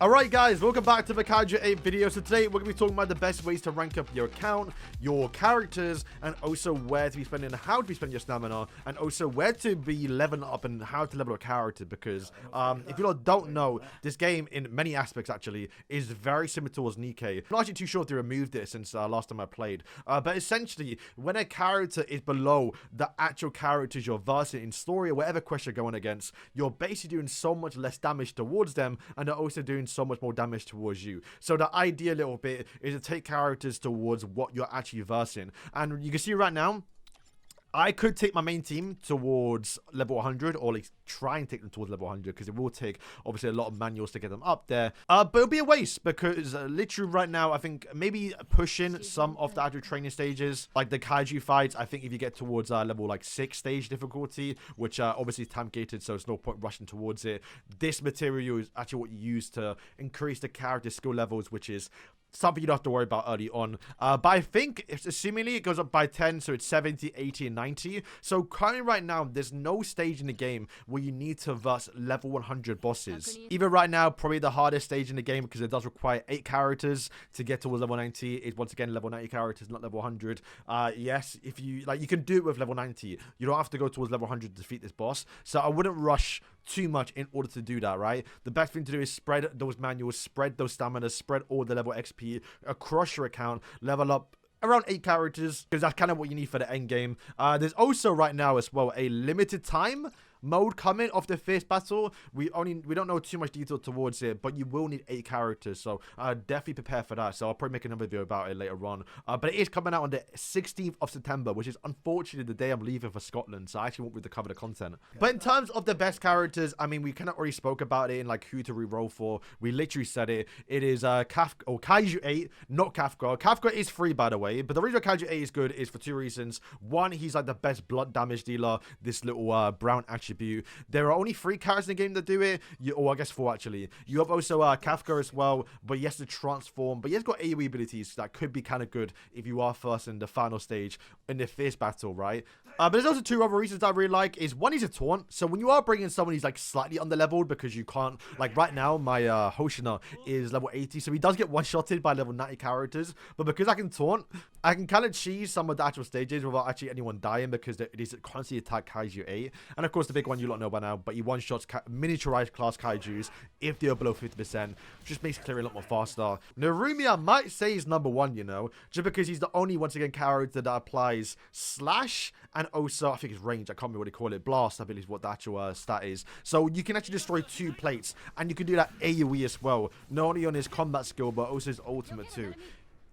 Alright guys, welcome back to the Kaiju 8 video. So today we're going to be talking about the best ways to rank up your account, your characters, and also where to be spending and how to be spending your stamina, and also where to be leveling up and how to level a character. Because if you don't know, this game in many aspects actually is very similar towards Nikkei. I'm not actually too sure if they removed it since last time I played. But essentially, when a character is below the actual characters you're versing in story or whatever quest you're going against, you're basically doing so much less damage towards them, and they're also doing so much more damage towards you. So the idea a little bit is to take characters towards what you're actually versing. And you can see right now, I could take my main team towards level 100, or at least try and take them towards level 100, because it will take obviously a lot of manuals to get them up there. But it'll be a waste, because literally right now, I think maybe pushing some of the actual training stages, like the Kaiju fights, I think if you get towards level like 6 stage difficulty, which obviously is time gated, so it's no point rushing towards it. This material is actually what you use to increase the character skill levels, which is something you don't have to worry about early on. But I think, assumingly, it goes up by 10, so it's 70, 80, and 90. So currently right now, there's no stage in the game where you need to verse level 100 bosses. Even right now, probably the hardest stage in the game, because it does require 8 characters to get towards level 90, is once again level 90 characters, not level 100. Yes, if you you can do it with level 90. You don't have to go towards level 100 to defeat this boss. So I wouldn't rush too much in order to do that, right? The best thing to do is spread those manuals, spread those stamina, spread all the level XP across your account, level up around 8 characters, because that's kind of what you need for the end game. There's also right now as well a limited time mode coming off the fierce battle. We don't know too much detail towards it, but you will need 8 characters, so definitely prepare for that. So I'll probably make another video about it later on, but it is coming out on the 16th of September, which is unfortunately the day I'm leaving for Scotland, so I actually won't be able to cover the content. But in terms of the best characters, I mean, we kind of already spoke about it in like who to re-roll for. We literally said it. It is Kaiju 8, not Kafka. Kafka is free, by the way, but the reason Kaiju 8 is good is for 2 reasons. One, he's like the best blood damage dealer, this little brown attribute. There are only 3 characters in the game that do it, or I guess 4 actually. You have also Kafka as well, but he has to transform, but he has got AoE abilities that could be kind of good if you are first in the final stage in the fierce battle, right? But there's also 2 other reasons I really like. Is one, he's a taunt, so when you are bringing someone who's like slightly underleveled, because you can't, like right now my Hoshina is level 80, so he does get one-shotted by level 90 characters, but because I can taunt, I can kind of cheese some of the actual stages without actually anyone dying, because it is constantly attack Kaiju 8. And of course the big one you lot know by now, but he one-shots miniaturized class Kaijus if they're below 50%, just makes clearing a lot more faster. Narumi, I might say, is number 1, you know, just because he's the only, once again, character that applies slash, and also I think it's range, I can't remember what they call it, blast, I believe is what the actual stat is. So you can actually destroy 2 plates, and you can do that AoE as well, not only on his combat skill but also his ultimate too.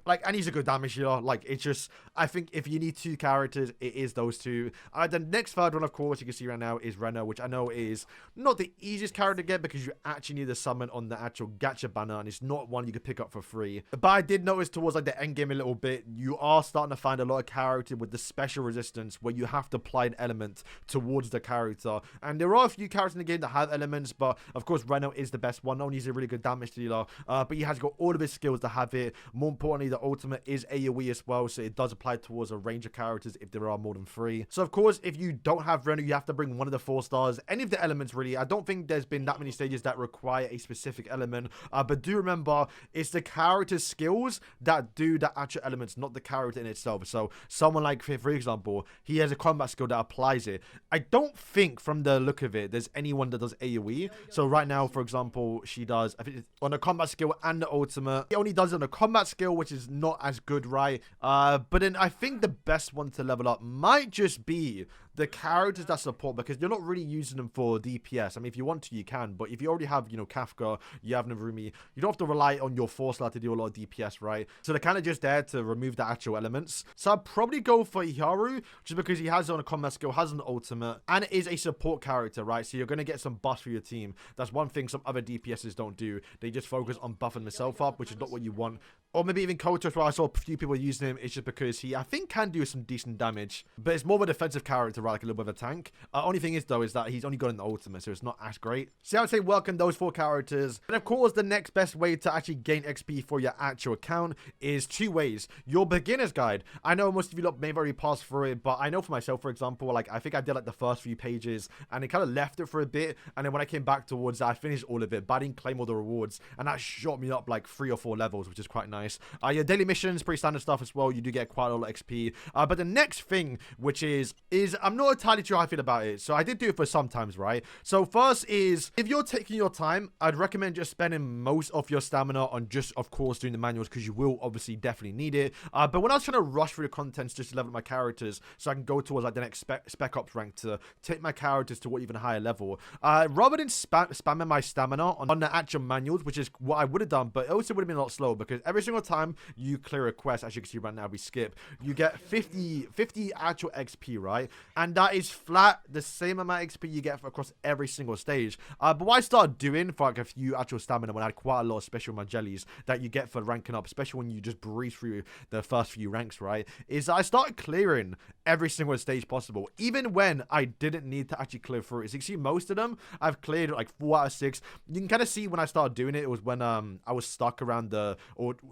Like, and he's a good damage dealer. Like, it's just, I think if you need 2 characters, it is those 2. The next third one, of course, you can see right now is Reno, which I know is not the easiest character to get, because you actually need to summon on the actual gacha banner, and it's not one you can pick up for free. But I did notice towards like the end game a little bit, you are starting to find a lot of character with the special resistance, where you have to apply an element towards the character. And there are a few characters in the game that have elements, but of course Reno is the best one. Not only is he a really good damage dealer, but he has got all of his skills to have it. More importantly, the ultimate is AoE as well, so it does apply towards a range of characters if there are more than 3. So of course, if you don't have Reno, you have to bring one of the 4 stars, any of the elements really. I don't think there's been that many stages that require a specific element, but do remember, it's the character's skills that do the actual elements, not the character in itself. So someone like, for example, he has a combat skill that applies it. I don't think from the look of it there's anyone that does AoE. So right now, for example, she does, I think it's on a combat skill and the ultimate. He only does it on a combat skill, which is not as good, right? But then I think the best one to level up might just be the characters that support, because you're not really using them for DPS. I mean, if you want to, you can, but if you already have, you know, Kafka, you have Narumi, you don't have to rely on your 4-star to do a lot of DPS, right? So they're kind of just there to remove the actual elements. So I'd probably go for Iharu, just because he has on a combat skill, has an ultimate, and is a support character, right? So you're going to get some buffs for your team. That's one thing some other DPSs don't do. They just focus on buffing themselves up, which is not what you want. Or maybe even Kotos, where I saw a few people using him, it's just because he, I think, can do some decent damage, but it's more of a defensive character ride like a little bit of a tank. Only thing is, though, is that he's only got an ultimate, so it's not as great. So I would say welcome those 4 characters. And of course, the next best way to actually gain XP for your actual account is 2 ways. Your beginner's guide. I know most of you lot may have already passed through it, but I know for myself, for example, like I think I did like the first few pages and it kind of left it for a bit. And then when I came back towards it, I finished all of it, but I didn't claim all the rewards. And that shot me up like 3 or 4 levels, which is quite nice. Your daily missions, pretty standard stuff as well. You do get quite a lot of XP. But the next thing, which is I'm not entirely sure how I feel about it. So I did do it for some times, right? So first is, if you're taking your time, I'd recommend just spending most of your stamina on just, of course, doing the manuals, because you will obviously definitely need it. But when I was trying to rush through the contents just to level up my characters so I can go towards like the next spec ops rank to take my characters to what even higher level, rather than spamming my stamina on the actual manuals, which is what I would have done, but it also would have been a lot slower, because every single time you clear a quest, as you can see right now, we skip, you get 50 actual XP, right? And that is flat the same amount of XP you get across every single stage. But what I started doing for like a few actual stamina, when I had quite a lot of special jellies that you get for ranking up, especially when you just breeze through the first few ranks, right, is I started clearing every single stage possible, even when I didn't need to actually clear through it. So you can see most of them I've cleared like 4 out of 6. You can kind of see when I started doing it, it was when I was stuck around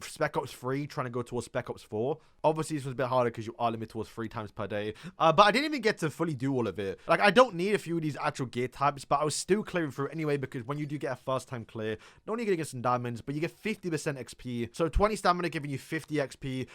Spec Ops 3 trying to go towards Spec Ops 4. Obviously this was a bit harder because you are limited towards 3 times per day, but I didn't even get to fully do all of it. Like, I don't need a few of these actual gear types, but I was still clearing through anyway, because when you do get a first time clear, not only are you gonna get some diamonds, but you get 50% XP. So 20 stamina giving you 50 XP.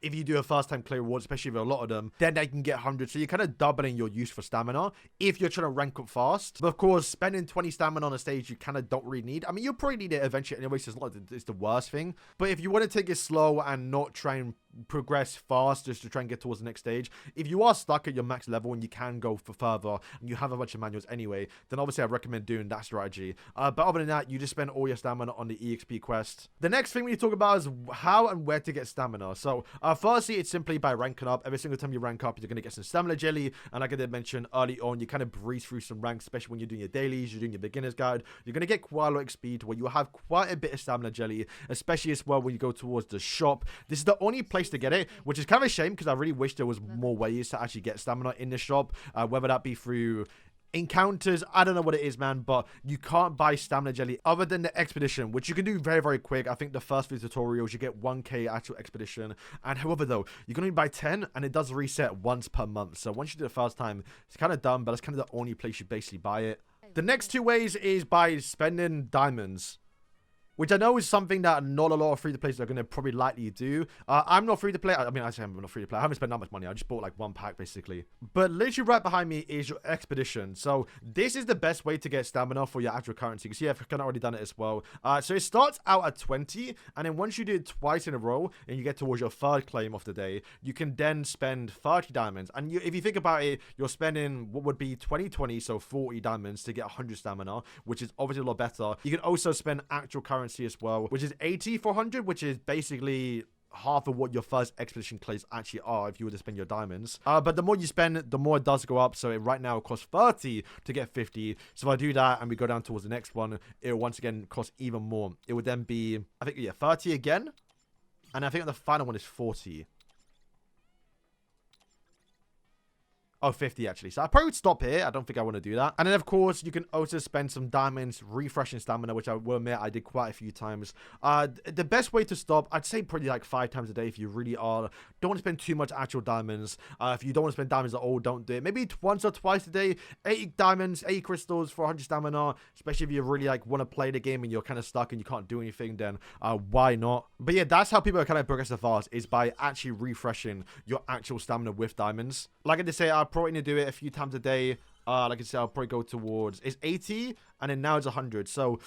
If you do a first time clear reward, especially with a lot of them, then they can get 100. So you're kind of doubling your use for stamina if you're trying to rank up fast. But of course, spending 20 stamina on a stage, you kind of don't really need. I mean, you'll probably need it eventually anyway, so it's not like it's the worst thing. But if you want to take it slow and not try and progress fast just to try and get towards the next stage, if you are stuck at your max level and you can go for further and you have a bunch of manuals anyway, then obviously I recommend doing that strategy. But other than that, you just spend all your stamina on the EXP quest. The next thing we need to talk about is how and where to get stamina. So firstly, it's simply by ranking up. Every single time you rank up, you're going to get some stamina jelly, and like I did mention early on, you kind of breeze through some ranks, especially when you're doing your dailies, you're doing your beginner's guide. You're going to get quite a lot of XP to where you have quite a bit of stamina jelly, especially as well when you go towards the shop. This is the only place to get it, which is kind of a shame, because I really wish there was more ways to actually get stamina in the shop, whether that be through encounters. I don't know what it is, man, but you can't buy stamina jelly other than the expedition, which you can do very, very quick. I think the first few tutorials, you get 1k actual expedition, and however, though, you can only buy 10, and it does reset once per month. So once you do it the first time, it's kind of dumb, but that's kind of the only place you basically buy it. The next 2 ways is by spending diamonds, which I know is something that not a lot of free-to-plays are going to probably likely do. I'm not free-to-play. I mean, I say I'm not free-to-play. I haven't spent that much money. I just bought like 1 pack, basically. But literally right behind me is your expedition. So this is the best way to get stamina for your actual currency. You can see I've kind of already done it as well. So it starts out at 20. And then once you do it twice in a row, and you get towards your 3rd claim of the day, you can then spend 30 diamonds. And if you think about it, you're spending what would be 20, so 40 diamonds to get 100 stamina, which is obviously a lot better. You can also spend actual currency as well, which is 80 for 100, which is basically half of what your first expedition claims actually are if you were to spend your diamonds. But the more you spend, the more it does go up. So right now it costs 30 to get 50. So if I do that and we go down towards the next one, it will once again cost even more. It would then be, I think, yeah, 30 again. And I think the final one is 40. Oh, 50 actually. So I probably would stop here. I don't think I want to do that. And then, of course, you can also spend some diamonds refreshing stamina, which I will admit I did quite a few times. The best way to stop, I'd say probably like 5 times a day if you really don't want to spend too much actual diamonds. If you don't want to spend diamonds at all, don't do it. Maybe once or twice a day, 80 diamonds, 80 crystals for 100 stamina, especially if you really like want to play the game and you're kind of stuck and you can't do anything, then why not? But yeah, that's how people are kind of progress fast, is by actually refreshing your actual stamina with diamonds. Like I just say, I'll probably need to do it a few times a day. Like I said, I'll probably go towards, it's 80 and then now it's 100. So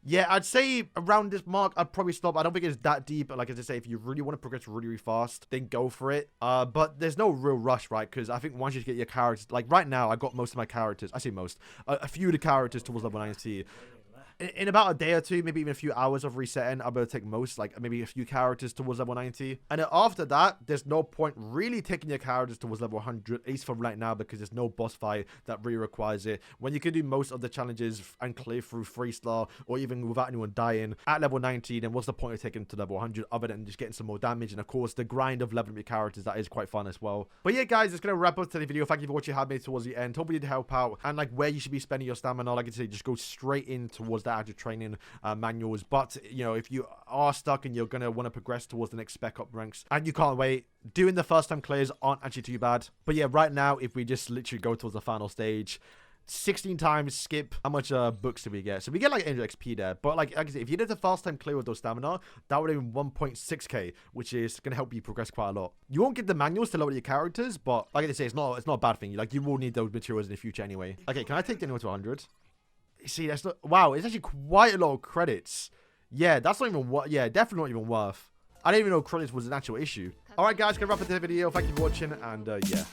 yeah, I'd say around this mark I'd probably stop. I don't think it's that deep, but like I say, if you really want to progress really, really fast, then go for it. But there's no real rush, right? Because I think once you get your characters, like right now I got most of my characters, I say most, a few of the characters towards level 90. in about a day or two, maybe even a few hours of resetting, I'll be able to take most, like maybe a few characters towards level 90. And then after that, there's no point really taking your characters towards level 100, at least for right now, because there's no boss fight that really requires it. When you can do most of the challenges and clear through 3-star or even without anyone dying at level 90, then what's the point of taking to level 100 other than just getting some more damage? And of course, the grind of leveling your characters, that is quite fun as well. But yeah, guys, it's going to wrap up today's video. Thank you for watching how made towards the end. Hope you did help out. And like where you should be spending your stamina, like I say, just go straight in towards the actual training manuals. But you know, if you are stuck and you're going to want to progress towards the next spec up ranks and you can't wait, doing the first time clears aren't actually too bad. But yeah, right now, if we just literally go towards the final stage, 16 times skip, how much books do we get? So we get like 800 XP there, but like I said, if you did the first time clear with those stamina, that would have been 1.6k, which is going to help you progress quite a lot. You won't get the manuals to level your characters, but like I say, it's not a bad thing. Like you will need those materials in the future anyway. Okay, can I take anyone to 100? See, that's not, wow, it's actually quite a lot of credits. Yeah, that's not even what, yeah, definitely not even worth. I didn't even know credits was an actual issue. Alright guys, gonna wrap up the video. Thank you for watching, and yeah.